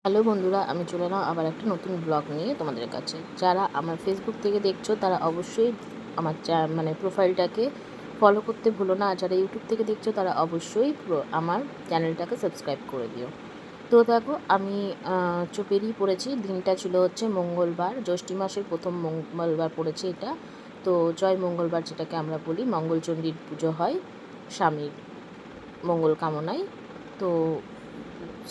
Hello বন্ধুরা, আমি চলে এলাম আবার একটা নতুন ব্লগ নিয়ে তোমাদের কাছে। যারা আমার ফেসবুক থেকে দেখছো তারা অবশ্যই আমার প্রোফাইলটাকে ফলো করতে ভুলো না। আর যারা ইউটিউব থেকে দেখছো তারা অবশ্যই আমার চ্যানেলটাকে সাবস্ক্রাইব করে দিও। তো দেখো, আমি বেরিয়ে পড়েছি। দিনটা ছিল হচ্ছে মঙ্গলবার, জ্যৈষ্ঠী মাসের প্রথম মঙ্গলবার পড়েছে এটা। তো জয় মঙ্গলবার যেটাকে আমরা বলি, মঙ্গলচণ্ডীর পুজো হয় স্বামীর মঙ্গল কামনায়। তো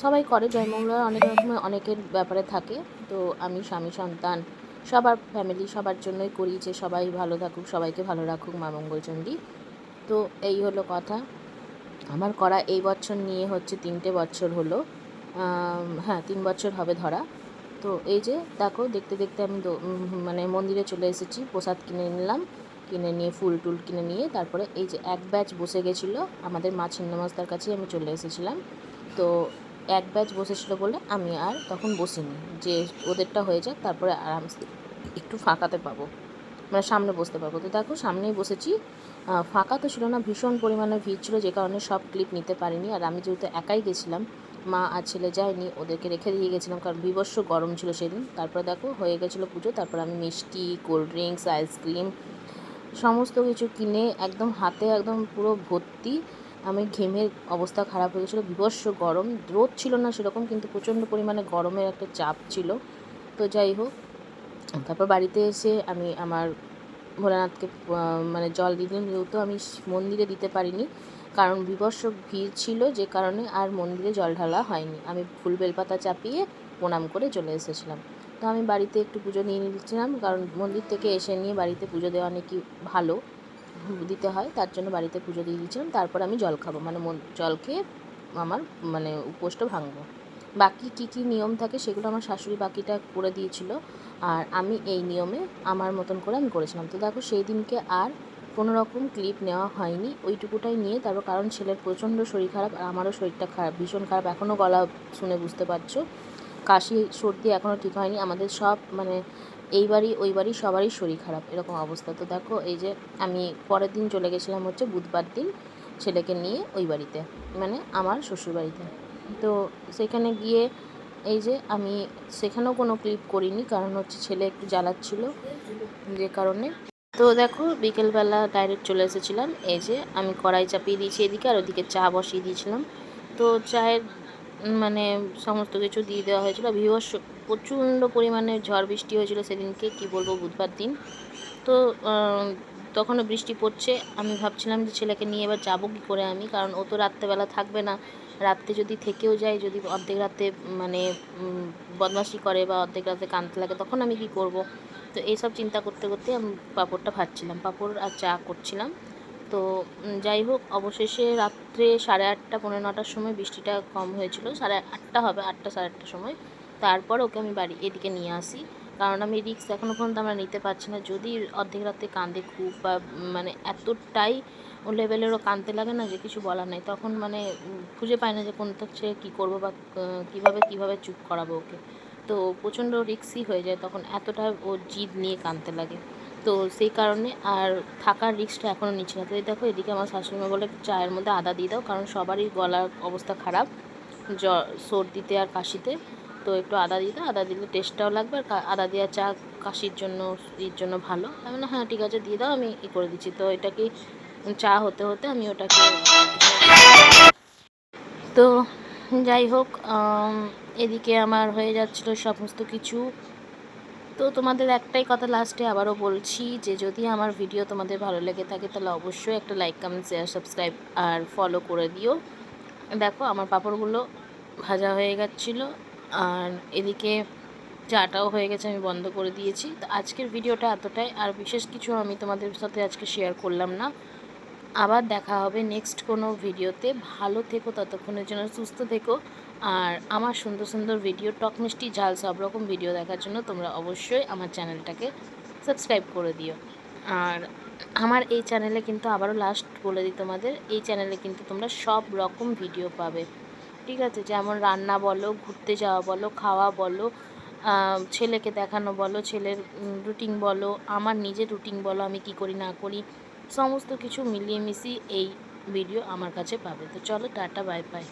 সবাই করে জয়মঙ্গলা, অনেক রকমের অনেকের ব্যাপারে থাকে। তো আমি স্বামী সন্তান সবার ফ্যামিলি সবার জন্যই করি, যে সবাই ভালো থাকুক, সবাইকে ভালো রাখুক মা মঙ্গলচণ্ডী। তো এই হলো কথা। আমার করা এই বছর নিয়ে হচ্ছে 3টে বছর হলো। হ্যাঁ, 3 বছর হবে ধরা। তো এই যে দেখো, দেখতে দেখতে আমি মন্দিরে চলে এসেছি। প্রসাদ কিনে নিলাম, কিনে নিয়ে ফুল টুল কিনে নিয়ে তারপরে এই যে এক ব্যাচ বসে গেছিলো আমাদের মা ছিন্নমস্তার কাছেই আমি চলে এসেছিলাম। তো এক ব্যাচ বসেছিল বলে আমি আর তখন বসিনি, যে ওদেরটা হয়ে যাক তারপরে আরামসে একটু ফাঁকাতে পাবো, মানে সামনে বসতে পারবো। তো দেখো, সামনেই বসেছি। ফাঁকা তো ছিল না, ভীষণ পরিমাণে ভিড় ছিল, যে কারণে সব ক্লিপ নিতে পারিনি। আর আমি যেহেতু একাই গেছিলাম, মা আর ছেলে যায়নি, ওদেরকে রেখে দিয়ে গেছিলাম, কারণ বিভৎস গরম ছিল সেদিন। তারপরে দেখো হয়ে গেছিলো পুজো। তারপর আমি মিষ্টি, কোল্ড ড্রিঙ্কস, আইসক্রিম সমস্ত কিছু কিনে একদম হাতে একদম পুরো ভর্তি। আমি ঘেমে অবস্থা খারাপ হয়ে গেছিলো, বিভৎস গরম। রোদ ছিল না সেরকম, কিন্তু প্রচণ্ড পরিমাণে গরমের একটা চাপ ছিল। তো যাই হোক, তারপর বাড়িতে এসে আমি আমার ভোলানাথকে জল দিলাম, যেহেতু আমি মন্দিরে দিতে পারিনি, কারণ বীভৎস ভিড় ছিল, যে কারণে আর মন্দিরে জল ঢালা হয়নি। আমি ফুল বেলপাতা চাপিয়ে প্রণাম করে চলে এসেছিলাম। তো আমি বাড়িতে একটু পুজো নিয়ে নিয়েছিলাম, কারণ মন্দির থেকে এসে নিয়ে বাড়িতে পুজো দেওয়া নাকি ভালো দিতে হয়, তার জন্য বাড়িতে পুজো দিয়ে দিয়েছিলাম। তারপর আমি জল খাবো, জল খেয়ে আমার উপোসটা ভাঙবো। বাকি কী কী নিয়ম থাকে সেগুলো আমার শাশুড়ি বাকিটা করে দিয়েছিল, আর আমি এই নিয়মে আমার মতন করে আমি করেছিলাম। তো দেখো, সেই দিনকে আর কোনো রকম ক্লিপ নেওয়া হয়নি, ওইটুকুটাই নিয়ে তারপর, কারণ ছেলের প্রচণ্ড শরীর খারাপ আর আমারও শরীরটা খারাপ, ভীষণ খারাপ। এখনও গলা শুনে বুঝতে পারছো, কাশি সর্দি এখনও ঠিক হয়নি। আমাদের সব এই বাড়ি ওই বাড়ি সবারই শরীর খারাপ, এরকম অবস্থা। তো দেখো, এই যে আমি পরের দিন চলে গেছিলাম হচ্ছে বুধবার দিন ছেলেকে নিয়ে ওই বাড়িতে, মানে আমার শ্বশুরবাড়িতে। তো সেখানে গিয়ে এই যে আমি সেখানেও কোনো ক্লিপ করিনি, কারণ হচ্ছে ছেলে একটু জ্বালাচ্ছিল, যে কারণে। তো দেখো, বিকেলবেলা ডাইরেক্ট চলে এসেছিলাম। এই যে আমি কড়াই চাপিয়ে দিয়েছি এদিকে, আর ওদিকে চা বসিয়ে দিয়েছিলাম। তো চায়ের সমস্ত কিছু দিয়ে দেওয়া হয়েছিল। বিভৎস প্রচণ্ড পরিমাণে ঝড় বৃষ্টি হয়েছিল সেদিনকে, কি বলবো, বুধবার দিন। তো তখনও বৃষ্টি পড়ছে। আমি ভাবছিলাম যে ছেলেকে নিয়ে এবার যাবো কী করে আমি, কারণ ও তো রাত্রেবেলা থাকবে না। রাত্রে যদি থেকেও যায়, যদি অর্ধেক রাতে বদমাশি করে বা অর্ধেক রাতে কাঁদতে লাগে, তখন আমি কি করব। তো এইসব চিন্তা করতে করতে আমি পাঁপড়টা ভাজছিলাম, পাঁপড় আর চা করছিলাম। তো যাই হোক, অবশেষে রাত্রে 8:30 পৌনে 9টার সময় বৃষ্টিটা কম হয়েছিল, 8:30 হবে, 8টা 8:30 সময়। তারপর ওকে আমি বাড়ি এদিকে নিয়ে আসি, কারণ আমি রিস্ক এখনও পর্যন্ত আমরা নিতে পারছি না। যদি অর্ধেক রাতে কাঁদে খুব, বা এতটাই লেভেলেরও কাঁদতে লাগে না, যে কিছু বলার নেই, তখন খুঁজে পাই না যে কোনটা ছেড়ে কী করবো, বা কীভাবে চুপ করাবো ওকে। তো প্রচণ্ড রিস্কই হয়ে যায় তখন, এতটা ও জিদ নিয়ে কাঁদতে লাগে। তো সেই কারণে আর থাকার রিস্কটা এখনও নিচ্ছি না। তো এই দেখো, এদিকে আমার শাশুড়িমা বলে চায়ের মধ্যে আদা দিয়ে দাও, কারণ সবারই গলার অবস্থা খারাপ, সর্দিতে আর কাশিতে। তো একটু আদা দিয়ে দাও, আদা দিলে টেস্টটাও লাগবে, আর আদা দেওয়া চা কাশির জন্য জন্য ভালো। আমি বললাম হ্যাঁ ঠিক আছে, দিয়ে দাও, আমি করে দিচ্ছি। তো এটাকে চা হতে হতে আমি ওটাকে, তো যাই হোক, এদিকে আমার হয়ে যাচ্ছিলো সমস্ত কিছু। তো তোমাদের একটাই কথা লাস্টে আবারও বলছি, যে যদি আমার ভিডিও তোমাদের ভালো লেগে থাকে তাহলে অবশ্যই একটা লাইক, কমেন্ট, শেয়ার, সাবস্ক্রাইব আর ফলো করে দিও। দেখো, আমার পাঁপড়গুলো ভাজা হয়ে গেছিলো, আর এদিকে চাটাও হয়ে গেছে, আমি বন্ধ করে দিয়েছি। তো আজকের ভিডিওটা এতটাই, আর বিশেষ কিছু আমি তোমাদের সাথে আজকে শেয়ার করলাম না। আবার দেখা হবে নেক্সট কোনো ভিডিওতে। ভালো থেকো, ততক্ষণের জন্য সুস্থ থেকো। আর আমার সুন্দর সুন্দর ভিডিও, টক মিষ্টি ঝাল সব রকম ভিডিও দেখার জন্য তোমরা অবশ্যই আমার চ্যানেলটাকে সাবস্ক্রাইব করে দিও। আর আমার এই চ্যানেলে কিন্তু আবারও লাস্ট বলে দিই তোমাদের, এই চ্যানেলে কিন্তু তোমরা সব রকম ভিডিও পাবে, ঠিক আছে? যেমন রান্না বলো, ঘুরতে যাওয়া বলো, খাওয়া বলো, ছেলেকে দেখানো বলো, ছেলের রুটিন বলো, আমার নিজের রুটিন বলো, আমি কি করি না করি, সমস্ত কিছু মিলিয়ে মিশিয়ে এই ভিডিও আমার কাছে পাবে। তো চলো, টাটা, বাই বাই।